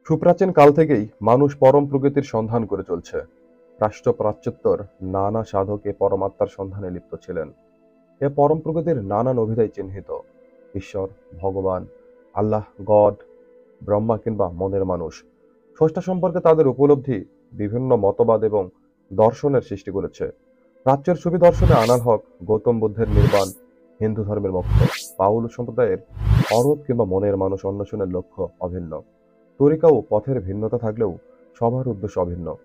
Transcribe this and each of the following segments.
সুপ্রাচীন কাল থেকেই মানুষ পরম প্রকৃতির সন্ধান করে চলছে। প্রাচ্য-প্রাচ্যোত্তর নানা সাধক এ পরমাত্মার সন্ধানে লিপ্ত ছিলেন। এ পরম প্রকৃতির নানান অভিধায় চিহ্নিত ঈশ্বর, ভগবান, আল্লাহ, গড, ব্রহ্মা কিংবা মনের মানুষ। স্রষ্টা সম্পর্কে তাদের উপলব্ধি বিভিন্ন মতবাদ এবং দর্শনের সৃষ্টি করেছে। প্রাচ্যের সুফি দর্শনে আনাল হক, গৌতম বুদ্ধের নির্বাণ, হিন্দু ধর্মের মোক্ষ, বাউল সম্প্রদায়ের অরূপ কিংবা মনের মানুষ অন্বেষণের লক্ষ্য অভিন্ন। তরিকা ও পথের ভিন্নতা থাকলেও সবার উদ্দেশ্য অভিন্ন।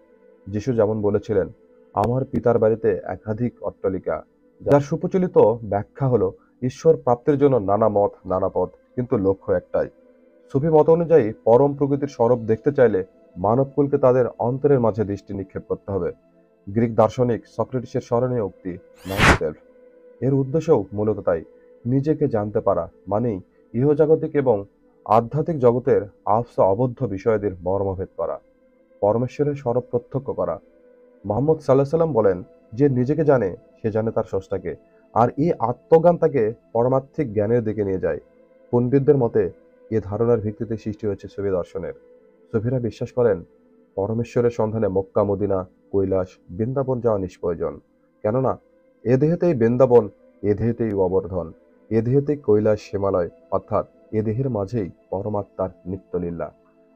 যিশু যেমন বলেছিলেন, আমার পিতার বাড়িতে একাধিক অট্টালিকা, যার সুপ্রচলিত ব্যাখ্যা হলো ঈশ্বর প্রাপ্তির জন্য নানা মত নানা পথ, কিন্তু লক্ষ্য একটাই। সুফি মত অনুযায়ী পরম প্রকৃতির স্বরূপ দেখতে চাইলে মানবকুলকে তাদের অন্তরের মাঝে দৃষ্টি নিক্ষেপ করতে হবে। গ্রিক দার্শনিক সক্রেটিসের স্মরণীয় উক্তি "নাও সেলফ" এর উদ্দেশ্যও মূলত তাই। নিজেকে জানতে পারা মানেই ইহজাগতিক এবং আধ্যাত্মিক জগতের আবছা অবদ্ধ বিষয়াদির মর্মভেদ করা, পরমেশ্বরের স্বরূপ প্রত্যক্ষ করা। মুহাম্মদ সাল্লাল্লাহু সাল্লাম বলেন, যে নিজেকে জানে সে জানে তার স্রষ্টাকে, আর এই আত্মজ্ঞান তাকে পরমাত্মিক জ্ঞানের দিকে নিয়ে যায়। পণ্ডিতদের মতে এ ধারণার ভিত্তিতে সৃষ্টি হয়েছে সুফি দর্শনের। সুফিরা বিশ্বাস করেন, পরমেশ্বরের সন্ধানে মক্কা, মদিনা, কৈলাস, বৃন্দাবন যাওয়া নিষ্প্রয়োজন। কেননা এ দেহেতেই বৃন্দাবন, এ দেহেতেই গোবর্ধন, এ দেহেতেই কৈলাস, হিমালয়, অর্থাৎ এ দেহের মাঝেই পরমাত্মার নিত্যলীলা।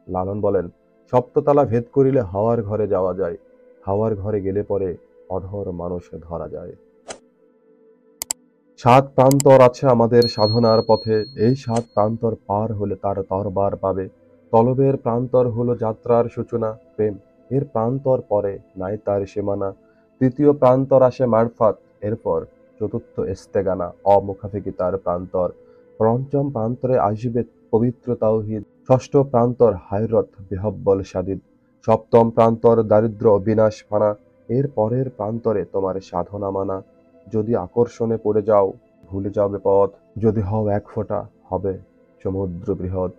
লালন বলেন, সপ্ততলা ভেদ করিলে হাওয়ার ঘরে যাওয়া যায়, হাওয়ার ঘরে গেলে পরে অধর মানুষ ধরা যায়। সাত প্রান্তর আছে আমাদের সাধনার পথে, এই সাত প্রান্তর পার হলে তার তরবার পাবে। তলবের প্রান্তর হলো যাত্রার সূচনা, প্রেম এর প্রান্তর পরে নাই তার সীমানা। তৃতীয় প্রান্তর আসে মারফাত, এরপর চতুর্থ ইস্তেগানা, অমুখাফিকি তার প্রান্তর। পঞ্চম প্রান্তরে আসবে পবিত্র তাওহীদ, ষষ্ঠ প্রান্তর হায়রত বিহব্বল সাদিদ, সপ্তম প্রান্তর দারিদ্র্য বিনাশ ফানা। এর পরের প্রান্তরে তোমার সাধনা মানা। যদি আকর্ষণে পড়ে যাও ভুলে যাবে পথ, যদি হও এক ফোঁটা হবে সমুদ্র বৃহৎ।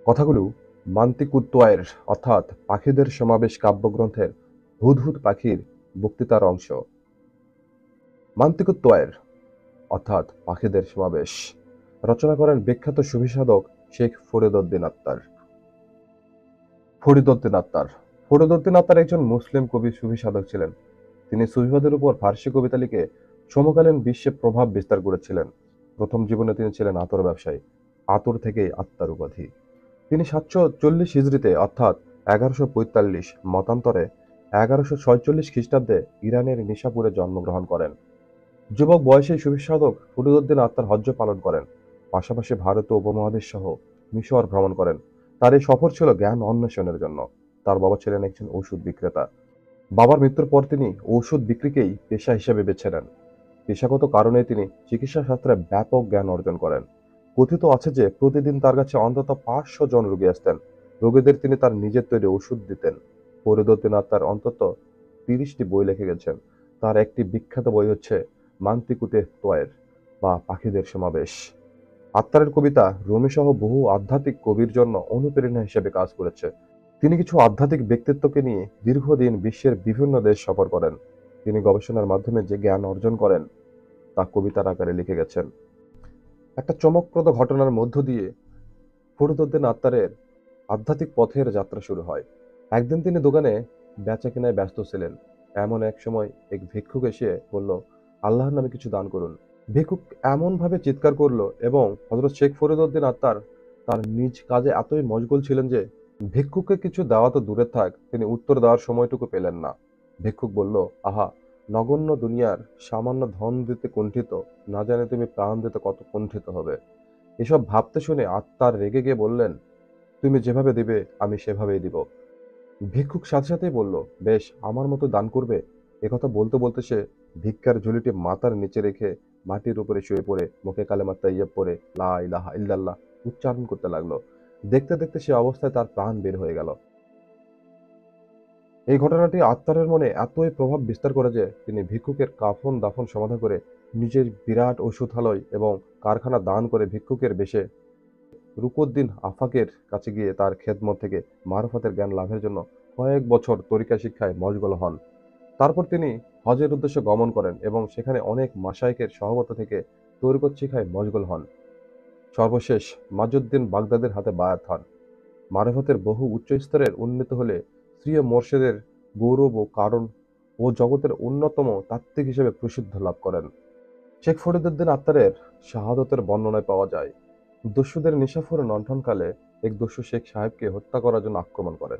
কথাগুলো মান্তিকুত্তয়ের অর্থাৎ পাখিদের সমাবেশ কাব্যগ্রন্থের হুদহুদ পাখির বক্তৃতার অংশ। মান্তিকুত্তয়ের অর্থাৎ পাখিদের সমাবেশ রচনা করেন বিখ্যাত সুফি সাধক শেখ ফরিদউদ্দীন আত্তার। ফরিদউদ্দীন আত্তার ফরিদউদ্দীন আত্তার একজন মুসলিম কবি সুফি সাধক ছিলেন। তিনি সুফিবাদের উপর ফার্সি কবিতা লিখে সমকালীন বিশ্বে প্রভাব বিস্তার করেছিলেন। প্রথম জীবনে তিনি ছিলেন আতর ব্যবসায়ী। আতর থেকেই আত্মার উপাধি। তিনি 740 হিজরিতে অর্থাৎ 1145 মতান্তরে 1146 খ্রিস্টাব্দে ইরানের নিশাপুরে জন্মগ্রহণ করেন। যুবক বয়সে সুফি সাধক ফরিদউদ্দীন আত্তার হজ্জ পালন করেন, পাশাপাশি ভারত উপমহাদেশ সহ মিশর ভ্রমণ করেন। তার এই সফর ছিল জ্ঞান অন্বেষণের জন্য। তার বাবা ছিলেন একজন ওষুধ বিক্রেতা। বাবার মৃত্যুর পর তিনি ঔষধ বিক্রিকেই পেশা হিসেবে বেছে নেন। পেশাগত কারণে তিনি চিকিৎসা শাস্ত্রে ব্যাপক জ্ঞান অর্জন করেন। কথিত আছে যে প্রতিদিন তার কাছে অন্তত 500 জন রোগী আসতেন। রোগীদের তিনি তার নিজের তৈরি ওষুধ দিতেন। ফরিদউদ্দীন আত্তার অন্তত 30টি বই লিখে গেছেন। তার একটি বিখ্যাত বই হচ্ছে মান্তিকুতে তয়ের বা পাখিদের সমাবেশ। আত্তারের কবিতা রুমি সহ বহু আধ্যাত্মিক কবির জন্য অনুপ্রেরণা হিসেবে কাজ করেছে। তিনি কিছু আধ্যাত্মিক ব্যক্তিত্বকে নিয়ে দীর্ঘদিন বিশ্বের বিভিন্ন দেশ সফর করেন। তিনি গবেষণার মাধ্যমে যে জ্ঞান অর্জন করেন তা কবিতার আকারে লিখে গেছেন। একটা চমকপ্রদ ঘটনার মধ্য দিয়ে ফরিদউদ্দীন আত্তারের আধ্যাত্মিক পথের যাত্রা শুরু হয়। একদিন তিনি দোকানে বেচাকেনায় ব্যস্ত ছিলেন। এমন এক সময় এক ভিক্ষুক এসে বলল, আল্লাহর নামে কিছু দান করুন। ভিক্ষুক এমনভাবে চিৎকার করল এবং হযরত শেখ ফরিদউদ্দীন আত্তার তার নিজ কাজে এতই মশগুল ছিলেন যে ভিক্ষুককে কিছু দেওয়া তো দূরে থাক, তিনি উত্তর দেওয়ার সময়টুকু পেলেন না। ভিক্ষুক বলল, আহা, নগণ্য দুনিয়ার সামান্য ধন দিতে কুণ্ঠিত, না জানি তুমি প্রাণ দিতে কত কুণ্ঠিত হবে। এসব ভাবতে শুনে আত্মার রেগে গিয়ে বললেন, তুমি যেভাবে দিবে আমি সেভাবেই দিব। ভিক্ষুক সাথে সাথেই বলল, বেশ, আমার মতো দান করবে। একথা বলতে বলতে সে ভিক্ষার ঝুলিটি মাথার নিচে রেখে মাটির উপরে শুয়ে পড়ে মুখে কালেমা তাইয়্যিব পড়ে লা ইলাহা ইল্লাল্লাহ উচ্চারণ করতে লাগলো। দেখতে দেখতে সে অবস্থায় তার প্রাণ বের হয়ে গেল। এই ঘটনাটি আত্মারের মনে এতই প্রভাব বিস্তার করে যে তিনি ভিক্ষুকের কাফন দাফন সমাধা করে নিজের বিরাট ওষুধালয় এবং কারখানা দান করে ভিক্ষুকের বেশে রুকুদ্দিন আফাকের কাছে গিয়ে তার খেদমত থেকে মারফতের জ্ঞান লাভের জন্য কয়েক বছর তরিকা শিক্ষায় মশগুল হন। তারপর তিনি হজের উদ্দেশ্যে গমন করেন এবং সেখানে অনেক মাশায়েখের সহবত থেকে তরিকত শিক্ষায় মশগুল হন। সর্বশেষ মাজুদ্দিন বাগদাদের হাতে বায়াত হন। মারেফতের বহু উচ্চ স্তরের উন্নীত হলে শ্রীয় মোর্শেদের গৌরব ও কারণ ও জগতের অন্যতম তাত্ত্বিক হিসেবে প্রসিদ্ধ লাভ করেন। শেখ ফরিদুদ্দীন আত্তারের শাহাদতের বর্ণনায় পাওয়া যায়, দস্যুদের নিশাফর লণ্ঠনকালে এক দস্যু শেখ সাহেবকে হত্যা করার জন্য আক্রমণ করে।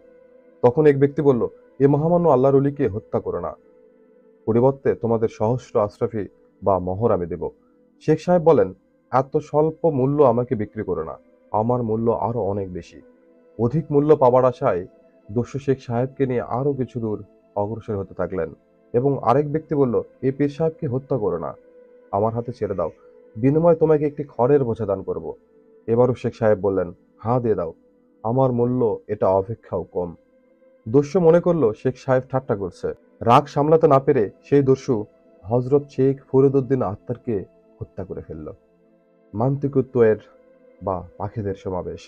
তখন এক ব্যক্তি বলল, এ মহামান্য আল্লাহর অলিকে হত্যা করো না, পরিবর্তে তোমাদের সহস্র আশরাফি বা মোহর আমি দেব। শেখ সাহেব বলেন, এত স্বল্প মূল্য আমাকে বিক্রি করো না, আমার মূল্য আরো অনেক বেশি। অধিক মূল্য পাবার আশায় দস্যু শেখ সাহেবকে নিয়ে আরো কিছু দূর অগ্রসর হতে থাকলেন এবং আরেক ব্যক্তি বলল, এই পীর সাহেবকে হত্যা করো না, আমার হাতে ছেড়ে দাও, বিনিময়ে তোমাকে একটি খড়ের বোঝা দান করব। এবারও শেখ সাহেব বললেন, হাঁ দিয়ে দাও, আমার মূল্য এটা অপেক্ষাও কম। দস্যু মনে করলো শেখ সাহেব ঠাট্টা করছে। রাগ সামলাতে না পেরে সেই দস্যু হযরত শেখ ফরিদুদ্দীন আত্তারকে হত্যা করে ফেলল। মান্তিকুত্বের বা পাখিদের সমাবেশ।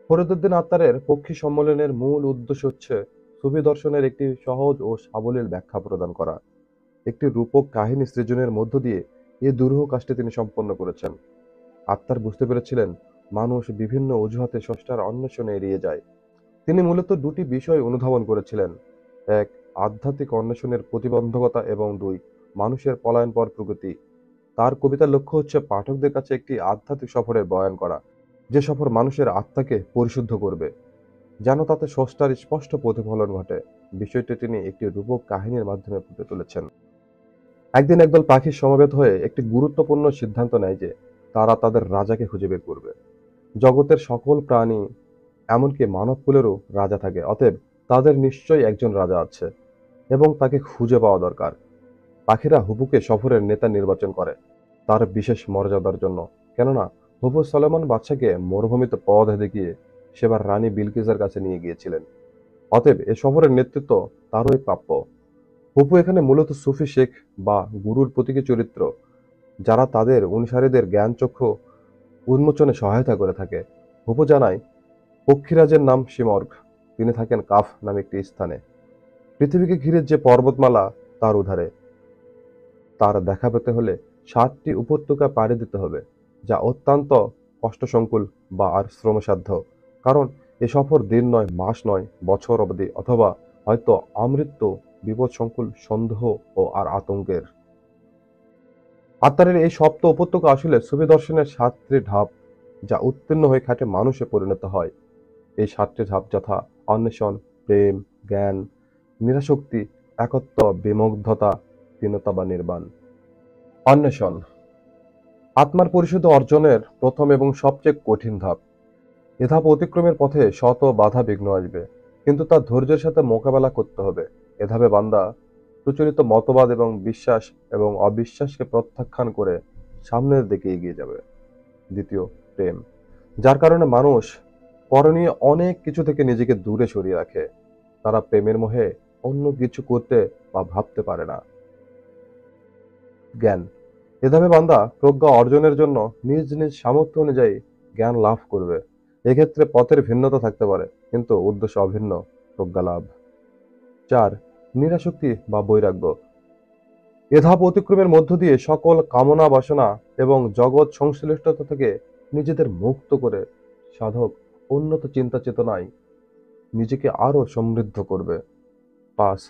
ফরিদুদ্দীন আত্তারের পক্ষী সম্মেলনের মূল উদ্দেশ্য হচ্ছে সুফি দর্শনের একটি সহজ ও সাবলীল ব্যাখ্যা প্রদান করা। একটি রূপক কাহিনী সৃজনের মধ্য দিয়ে এই দুরূহ কাজটি তিনি সম্পন্ন করেছেন। আত্মার বুঝতে পেরেছিলেন, মানুষ বিভিন্ন অজুহাতে স্রষ্টার অন্বেষণে এড়িয়ে যায়। তিনি মূলত দুটি বিষয় অনুধাবন করেছিলেন: এক, আধ্যাত্মিক অন্বেষণের প্রতিবন্ধকতা, এবং দুই, মানুষের পলায়নপর প্রকৃতি। তার কবিতার লক্ষ্য হচ্ছে পাঠকদের কাছে একটি আধ্যাত্মিক সফরের বয়ান করা, যে সফর মানুষের আত্মাকে পরিশুদ্ধ করবে, যেন তাতে স্রষ্টার স্পষ্ট প্রতিফলন ঘটে। বিষয়টি তিনি একটি রূপক কাহিনীর মাধ্যমে ফুটে তুলেছেন। একদিন একদল পাখি সমবেত হয়ে একটি গুরুত্বপূর্ণ সিদ্ধান্ত নেয় যে তারা তাদের রাজাকে খুঁজে বের করবে। জগতের সকল প্রাণী, এমনকি মানবকুলেরও রাজা থাকে, অতএব তাদের নিশ্চয়ই একজন রাজা আছে এবং তাকে খুঁজে পাওয়া দরকার। পাখিরা হুপুকে সফরের নেতা নির্বাচন করে তার বিশেষ মর্যাদার জন্য, কেননা হুপু সলোমন বাদশাকে মরুভূমিতে পথ দেখিয়ে সেবার রানী বিলকিসের কাছে নিয়ে গিয়েছিলেন। অতএব এ সফরের নেতৃত্ব তারই প্রাপ্য। হুপু এখানে মূলত সুফি শেখ বা গুরুর প্রতীকী চরিত্র, যারা তাদের অনুসারীদের জ্ঞানচক্ষু উন্মোচনে সহায়তা করে থাকে। হুপু জানায়, পক্ষীরাজের নাম সিমর্গ, তিনি থাকেন কাফ নামে একটি স্থানে, পৃথিবীকে ঘিরে যে পর্বতমালা তার উধারে। তার দেখা পেতে হলে 7টি উপত্যকা পাড়ি দিতে হবে, যা অত্যন্ত কষ্টসংকুল বা আর শ্রমসাধ্য, কারণ এ সফর দিন নয়, মাস নয়, বছর অবধি, অথবা হয়তো আমৃত্যু বিপদসংকুল, সন্দেহ ও আর আতঙ্কের। আত্মারের এই সপ্ত উপত্যকা আসলে সুফি দর্শনের 7টি ধাপ, যা উত্তীর্ণ হয়ে খাটে মানুষে পরিণত হয়। এই 7টি ধাপ যথা: অন্বেষণ, প্রেম, জ্ঞান, নিরাসক্তি, একত্ব, বিমুগ্ধতা, দীনতা বা নির্বাণ। অন্বেষণ আত্মার পরিশুদ্ধ অর্জনের প্রথম এবং সবচেয়ে কঠিন ধাপ। এ ধাপ অতিক্রমের পথে শত বাধা বিঘ্ন আসবে, কিন্তু তার ধৈর্যের সাথে মোকাবেলা করতে হবে। এ ধাপে বান্দা প্রচলিত মতবাদ এবং বিশ্বাস এবং অবিশ্বাসকে প্রত্যাখ্যান করে সামনের দিকে এগিয়ে যাবে। দ্বিতীয়, প্রেম, যার কারণে মানুষ করণীয় অনেক কিছু থেকে নিজেকে দূরে সরিয়ে রাখে। তারা প্রেমের মোহে অন্য কিছু করতে বা ভাবতে পারে না। জ্ঞান, এভাবে বান্দা প্রজ্ঞা অর্জনের জন্য নিজ নিজ সামর্থ্য অনুযায়ী জ্ঞান লাভ করবে। এক্ষেত্রে পথের ভিন্নতা থাকতে পারে, কিন্তু উদ্দেশ্য অভিন্ন, প্রজ্ঞা লাভ। 4, নিরাসক্তি বা বৈরাগ্য। এ ধাপ অতিক্রমের মধ্য দিয়ে সকল কামনা বাসনা এবং জগৎ সংশ্লিষ্টতা থেকে নিজেদের মুক্ত করে সাধক উন্নত চিন্তা চেতনায় নিজেকে আরো সমৃদ্ধ করবে। 5,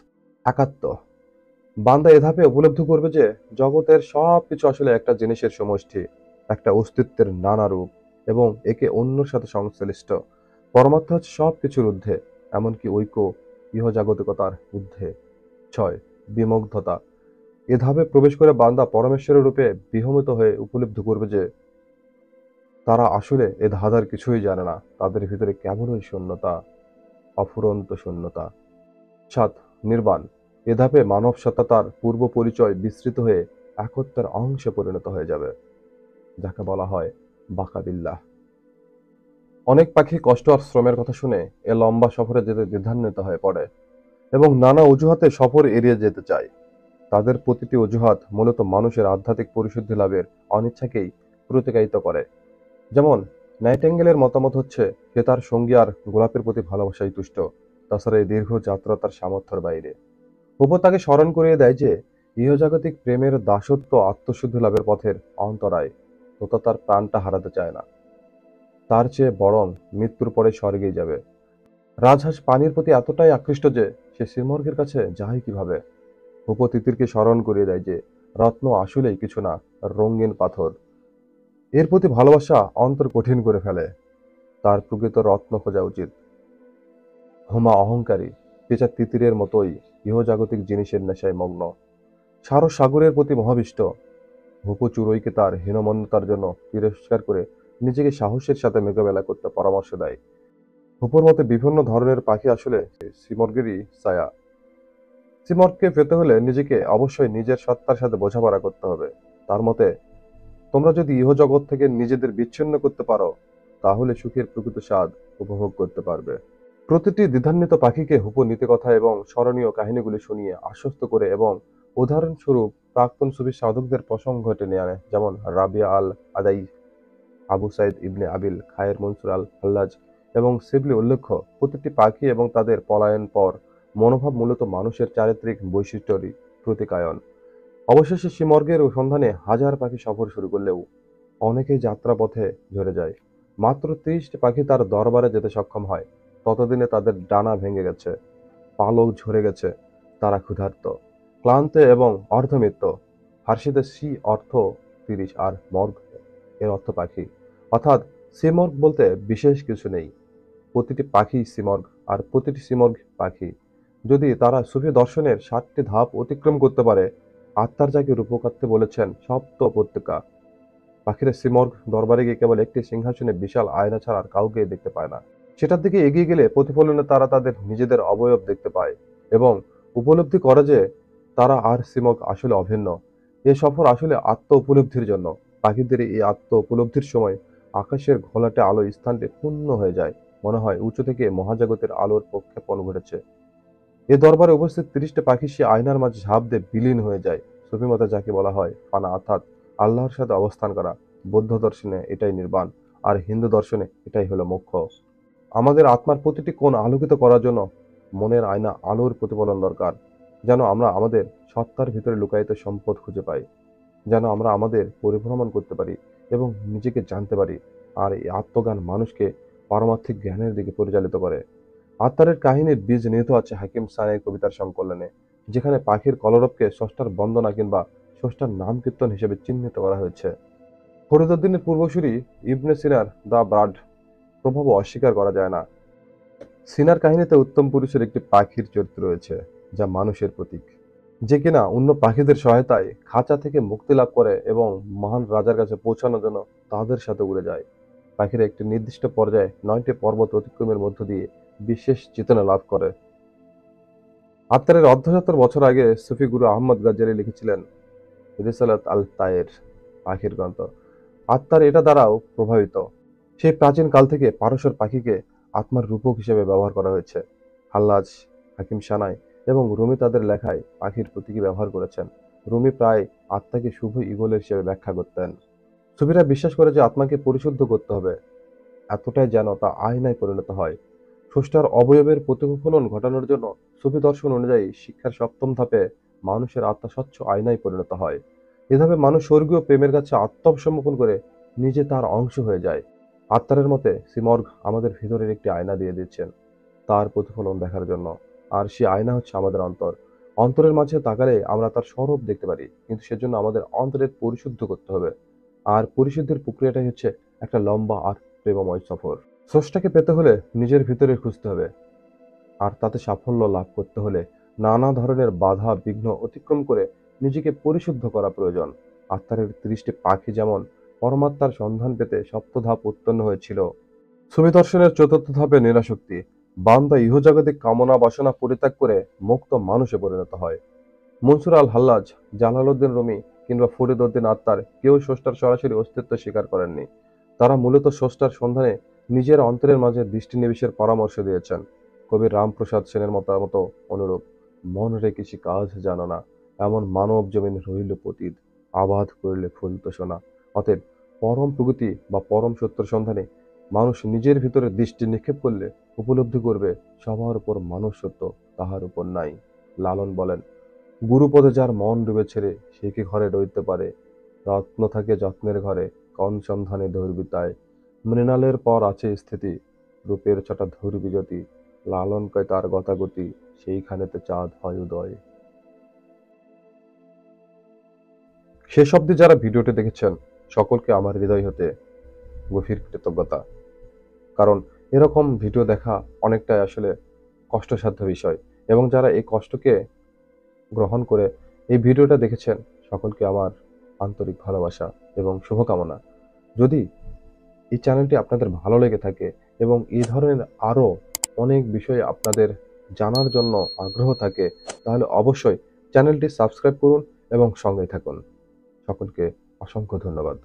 একাত্ম। বান্দা এ ধাপে উপলব্ধি করবে যে জগতের সবকিছু আসলে একটা জিনিসের সমষ্টি, একটা অস্তিত্বের নানা রূপ, এবং একে অন্যের সাথে সংশ্লিষ্ট। পরমার্থ হচ্ছে সবকিছুর ঊর্ধ্বে, এমনকি ঐক্য ইহজাগতিকতার ঊর্ধ্বে। 6, বিমুগ্ধতা। এ ধাপে প্রবেশ করে বান্দা পরমেশ্বরের রূপে বিহমিত হয়ে উপলব্ধি করবে যে তারা আসলে এ ধাঁধার কিছুই জানে না, তাদের ভিতরে কেবলই শূন্যতা, অফুরন্ত শূন্যতা। 7, নির্বাণ। এ ধাপে মানব সত্তা তার পূর্ব পরিচয় বিস্মৃত হয়ে একত্বের অংশে পরিণত হয়ে যাবে, যাকে বলা হয় বাকাবিল্লাহ। অনেক পাখি কষ্ট আর শ্রমের কথা শুনে এ লম্বা সফরে যেতে দ্বিধান্বিত হয়ে পড়ে এবং নানা অজুহাতে সফর এড়িয়ে যেতে চায়। তাদের প্রতিটি অজুহাত মূলত মানুষের আধ্যাত্মিক পরিশুদ্ধি লাভের অনিচ্ছাকেই প্রতিকায়িত করে। যেমন নাইটেঙ্গেলের মতামত হচ্ছে, সে তার সঙ্গী আর গোলাপের প্রতি ভালোবাসায় তুষ্ট, তাছাড়া এই দীর্ঘ যাত্রা তার সামর্থ্যের বাইরে। উপর তাকে স্মরণ করিয়ে দেয় যে ইহজাগতিক প্রেমের দাসত্ব আত্মশুদ্ধি লাভের পথের অন্তরায়, তথা তার প্রাণটা হারাতে চায় না। তার চেয়ে বরং মৃত্যুর পরে স্বর্গেই যাবে। রাজহাঁস পানির প্রতি এতটাই আকৃষ্ট যে সে সিমর্গের কাছে যায় কিভাবে। ভূপতিতিরকে স্মরণ করিয়ে দেয় যে রত্ন আসলেই কিছু না, রঙিন পাথর। এর প্রতি ভালোবাসা অন্তর কঠিন করে ফেলে। তার প্রকৃত রত্ন খোঁজা উচিত। হুমা অহংকারী, পেঁচা তিতিরের মতোই ইহজাগতিক জিনিসের নেশায় মগ্ন। সারস সাগরের প্রতি মহাবিষ্ট। ভূপ চুড়ইকে তার হীনমন্যতার জন্য তিরস্কার করে নিজেকে সাহসের সাথে মোকাবেলা করতে পরামর্শ দেয়। ভূপর মতে বিভিন্ন ধরনের পাখি আসলে সিমর্গেরই ছায়া। সিমর্গকে পেতে হলে নিজেকে অবশ্যই নিজের সত্তার সাথে বোঝাপড়া করতে হবে। তার মতে, তোমরা যদি ইহজগৎ থেকে নিজেদের বিচ্ছিন্ন করতে পারো, তাহলে সুখের প্রকৃত স্বাদ উপভোগ করতে পারবে। প্রতিটি দ্বিধান্বিত পাখিকে হুপো নীতিকথা এবং স্মরণীয় কাহিনীগুলি শুনিয়ে আশ্বস্ত করে এবং উদাহরণস্বরূপ প্রাক্তন সুফি সাধকদের প্রসঙ্গ টেনে আনে, যেমন রাবিয়া আল আদাই, আবু সাইদ ইবনে আবিল, খায়ের মনসুর আল হাল্লাজ এবং শিবলি উল্লেখ্য। প্রতিটি পাখি এবং তাদের পলায়ন পর মনোভাব মূলত মানুষের চারিত্রিক বৈশিষ্ট্যরই প্রতিকায়ন। অবশেষে সিমর্গের সন্ধানে হাজার পাখি সফর শুরু করলেও অনেকেই যাত্রাপথে ঝরে যায়। মাত্র ৩০টি পাখি তার দরবারে যেতে সক্ষম হয়। ততদিনে তাদের ডানা ভেঙে গেছে, পালক ঝরে গেছে। তারা ক্ষুধার্ত, ক্লান্ত এবং অর্ধমৃত্য। ফার্সিতে সি অর্থ ৩০ আর মর্গ এর অর্থ পাখি। অর্থাৎ সিমর্গ বলতে বিশেষ কিছু নেই। প্রতিটি পাখি সিমর্গ, আর প্রতিটি সিমর্গ পাখি। যদি তারা সুফি দর্শনের ৭টি ধাপ অতিক্রম করতে পারে, আত্মার যাকে রূপকার্থে বলেছেন সপ্ত উপত্যকা। পাখিরা সিমর্গ দরবারে গিয়ে কেবল একটি সিংহাসনে বিশাল আয়না ছাড়া আর কাউকে দেখতে পায় না। সেটার দিকে এগিয়ে গেলে প্রতিফলনে তারা তাদের নিজেদের অবয়ব দেখতে পায় এবং উপলব্ধি করে যে তারা আর সিমর্গ আসলে অভিন্ন। এ সফর আসলে আত্ম উপলব্ধির জন্য। পাখিদের এই আত্ম উপলব্ধির সময় আকাশের ঘোলাটে আলো স্থানটি পূর্ণ হয়ে যায়। মনে হয় উঁচু থেকে মহাজাগতের আলোর প্রক্ষেপণ ঘটেছে। এ দরবারে উপস্থিত ৩০টি পাখি সে আয়নার মাঝে ঝাঁপ দিয়ে বিলীন হয়ে যায়। সুফি মতে যাকে বলা হয় ফানা, অর্থাৎ আল্লাহর সাথে অবস্থান করা। বৌদ্ধ দর্শনে এটাই নির্বাণ, আর হিন্দু দর্শনে এটাই হলো মোক্ষ। আমাদের আত্মার প্রতিটি কোণ আলোকিত করার জন্য মনের আয়না আলোর প্রতিফলন দরকার, যেন আমরা আমাদের সত্তার ভিতরে লুকায়িত সম্পদ খুঁজে পাই, যেন আমরা আমাদের পরিভ্রমণ করতে পারি এবং নিজেকে জানতে পারি। আর এই আত্মজ্ঞান মানুষকে পারমার্থিক জ্ঞানের দিকে পরিচালিত করে। আত্মারের কাহিনীর বীজ নিহিত আছে হাকিম সানের কবিতার সংকলনে, যেখানে পাখির কলরবকে স্রষ্টার বন্দনা কিংবা স্রষ্টার নাম কীর্তন হিসেবে চিহ্নিত করা হয়েছে। ফরিদউদ্দিনের পূর্বসূরি ইবনে সিনার দ্য বার্ড প্রভাবও অস্বীকার করা যায় না। সিনার কাহিনীতে উত্তম পুরুষের একটি পাখির চরিত্র রয়েছে, যা মানুষের প্রতীক, যে কিনা অন্য পাখিদের সহায়তায় খাঁচা থেকে মুক্তি লাভ করে এবং মহান রাজার কাছে পৌঁছানোর জন্য তাদের সাথে উড়ে যায়। পাখিরা একটি নির্দিষ্ট পর্যায়ে ৯টি পর্বত অতিক্রমের মধ্য দিয়ে বিশেষ চেতনা লাভ করে। আত্মারের অর্ধশত বছর আগে সুফি গুরু আহমদ গাজ্জালি লিখেছিলেন রিসালাত আল তায়ের, পাখির গ্রন্থ। আত্মার এটা দ্বারাও প্রভাবিত। সেই প্রাচীন কাল থেকে পারস্যের পাখিকে আত্মার রূপক হিসেবে ব্যবহার করা হয়েছে। হাল্লাজ, হাকিম সানাই এবং রুমি তাদের লেখায় পাখির প্রতীকী ব্যবহার করেছেন। রুমি প্রায় আত্মাকে শুভ ঈগলের হিসেবে ব্যাখ্যা করতেন। সুফিরা বিশ্বাস করে যে আত্মাকে পরিশুদ্ধ করতে হবে, এতটাই যেন তা আয়নায় পরিণত হয়। স্রষ্টার অবয়বের প্রতিফলন ঘটানোর জন্য সুফি দর্শন অনুযায়ী শিক্ষার ৭ম ধাপে মানুষের আত্মা স্বচ্ছ আয়নায় পরিণত হয়। এ ধাপে মানুষ স্বর্গীয় প্রেমের কাছে আত্মসমর্পণ করে নিজে তার অংশ হয়ে যায়। আত্মারের মতে সিমর্গ আমাদের ভিতরের একটি আয়না দিয়ে দিচ্ছেন তার প্রতিফলন দেখার জন্য। আর সেই আয়না হচ্ছে আমাদের অন্তর। অন্তরের মাঝে তাকালে আমরা তার স্বরূপ দেখতে পারি, কিন্তু সেজন্য আমাদের অন্তরের পরিশুদ্ধ করতে হবে। আর পরিশুদ্ধির প্রক্রিয়াটাই হচ্ছে একটা লম্বা আর প্রেমময় সফর। স্রষ্টাকে পেতে হলে নিজের ভিতরে খুঁজতে হবে, আর তাতে সাফল্য লাভ করতে হলে নানা ধরনের বাধা বিঘ্ন অতিক্রম করে নিজেকে পরিশুদ্ধ করা প্রয়োজন। আত্মারের ৩০টি পাখি যেমন পরমাত্মার সন্ধান পেতে সপ্তধাপ উৎপন্ন হয়েছিল, সুফি দর্শনের ৪র্থ ধাপে নিরাসক্তি। বান্দা ইহজাগতিক কামনা বাসনা পরিত্যাগ করে মুক্ত মানুষে পরিণত হয়। মনসুর আল হাল্লাজ, জালালউদ্দিন রুমি কিংবা ফরিদউদ্দিন আত্মার কেউ স্রষ্টার সরাসরি অস্তিত্ব স্বীকার করেননি। তারা মূলত স্রষ্টার সন্ধানে নিজের অন্তরের মাঝে দৃষ্টি নিবেশের পরামর্শ দিয়েছেন। কবি রামপ্রসাদ সেনের মতামত অনুরূপ, মন রেখেছি কাজ জানো না, এমন মানব জমিন রইল পতিত, আবাদ করিলে ফুলত সোনা। অতএব পরম প্রগতি বা পরম সত্যের সন্ধানে মানুষ নিজের ভিতরে দৃষ্টি নিক্ষেপ করলে উপলব্ধি করবে সবার উপর মানুষ সত্য, তাহার উপর নাই। লালন বলেন, গুরুপদে যার মন ডুবেছে রে, সে কি ঘরে রইতে পারে? রত্ন থাকে যত্নের ঘরে, কন সন্ধানে দৌড়বিতায়। মৃণালের পর আছে স্থিতি, রূপের ছটা ধুর বিজতি, লালন কয় তার গতাগতি, সেইখানেতে চাঁদ হয় উদয়। শেষ অবধি যারা ভিডিওটি দেখেছেন সকলকে আমার হৃদয় হতে গভীর কৃতজ্ঞতা। কারণ এরকম ভিডিও দেখা অনেকটাই আসলে কষ্টসাধ্য বিষয়, এবং যারা এই কষ্টকে গ্রহণ করে এই ভিডিওটা দেখেছেন সকলকে আমার আন্তরিক ভালোবাসা এবং শুভকামনা। যদি এই চ্যানেলটি আপনাদের ভালো লেগে থাকে এবং এই ধরনের আরো অনেক বিষয় আপনাদের জানার জন্য আগ্রহ থাকে, তাহলে অবশ্যই চ্যানেলটি সাবস্ক্রাইব করুন এবং সঙ্গেই থাকুন। সকলকে অসংখ্য ধন্যবাদ।